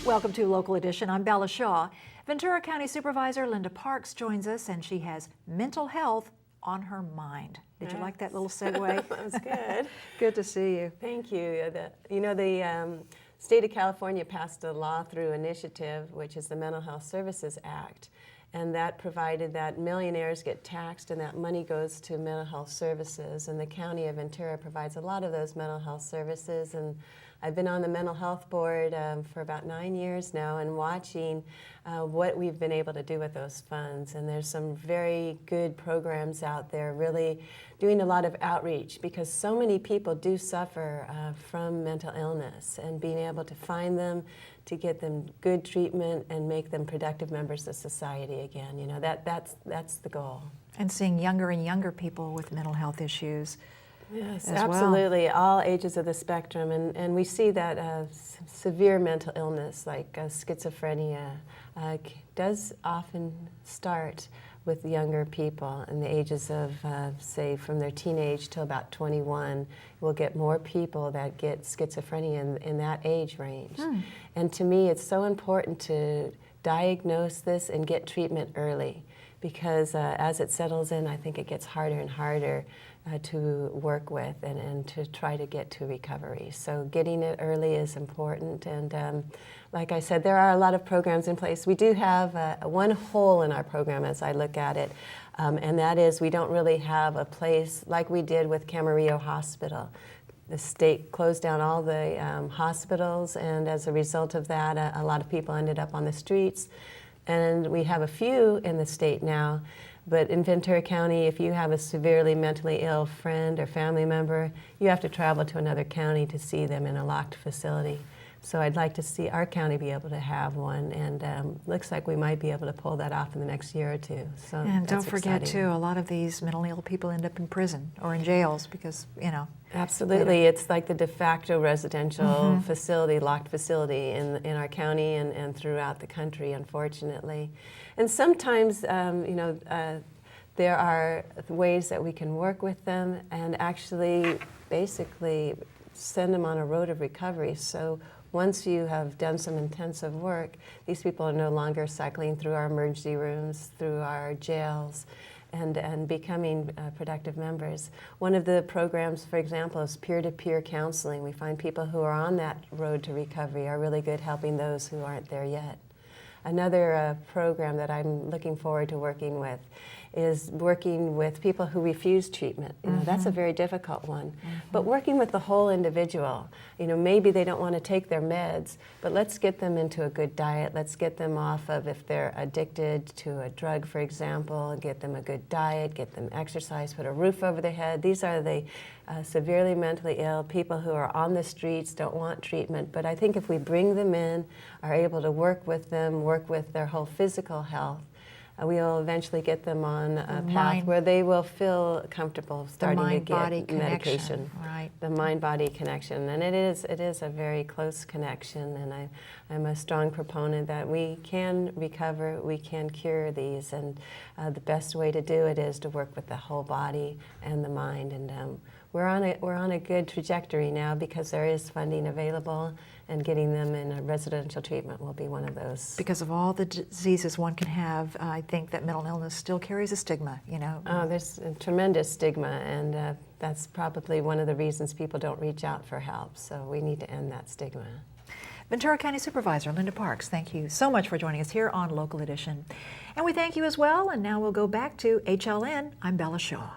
Welcome to Local Edition. I'm Bella Shaw. Ventura County Supervisor Linda Parks joins us, and she has mental health on her mind. Did you like that little segue? That was good. Good to see you. Thank you. The state of California passed a law through initiative, which is the Mental Health Services Act, and that provided that millionaires get taxed and that money goes to mental health services, and the county of Ventura provides a lot of those mental health services. And I've been on the mental health board for about 9 years now, and watching what we've been able to do with those funds. And there's some very good programs out there really doing a lot of outreach, because so many people do suffer from mental illness, and being able to find them, to get them good treatment and make them productive members of society again. You know, that's the goal. And seeing younger and younger people with mental health issues. Yes, absolutely. Well. All ages of the spectrum, and we see that severe mental illness like schizophrenia does often start with younger people in the ages of, say, from their teenage till about 21. We'll get more people that get schizophrenia in that age range. And to me, it's so important to diagnose this and get treatment early, because as it settles in, I think it gets harder and harder to work with and to try to get to recovery. So getting it early is important, and like I said, there are a lot of programs in place. We do have one hole in our program as I look at it, and that is we don't really have a place like we did with Camarillo Hospital. The state closed down all the hospitals, and as a result of that, a lot of people ended up on the streets. And we have a few in the state now. But in Ventura County, if you have a severely mentally ill friend or family member, you have to travel to another county to see them in a locked facility. So I'd like to see our county be able to have one, and looks like we might be able to pull that off in the next year or two. So and don't forget, too, a lot of these mentally ill people end up in prison or in jails because, you know. Absolutely. It's like the de facto residential facility, locked facility in our county and throughout the country, unfortunately. And sometimes, there are ways that we can work with them and actually basically send them on a road of recovery. So once you have done some intensive work, these people are no longer cycling through our emergency rooms, through our jails, and becoming productive members. One of the programs, for example, is peer-to-peer counseling. We find people who are on that road to recovery are really good helping those who aren't there yet. Another program that I'm looking forward to working with is working with people who refuse treatment. You know, that's a very difficult one. But working with the whole individual, you know, maybe they don't want to take their meds, but let's get them into a good diet. Let's get them off of, if they're addicted to a drug, for example, get them a good diet, get them exercise, put a roof over their head. These are the severely mentally ill people who are on the streets, don't want treatment. But I think if we bring them in, are able to work with them, work with their whole physical health, we will eventually get them on a path where they will feel comfortable starting to get medication. Right. The mind-body connection, and it is a very close connection. And I'm a strong proponent that we can recover, we can cure these, and the best way to do it is to work with the whole body and the mind. And we're on a good trajectory now because there is funding available, and getting them in a residential treatment will be one of those. Because of all the diseases one can have, I think that mental illness still carries a stigma, you know. Oh, there's a tremendous stigma, and that's probably one of the reasons people don't reach out for help. So we need to end that stigma. Ventura County Supervisor Linda Parks, thank you so much for joining us here on Local Edition. And we thank you as well, and now we'll go back to HLN. I'm Bella Shaw.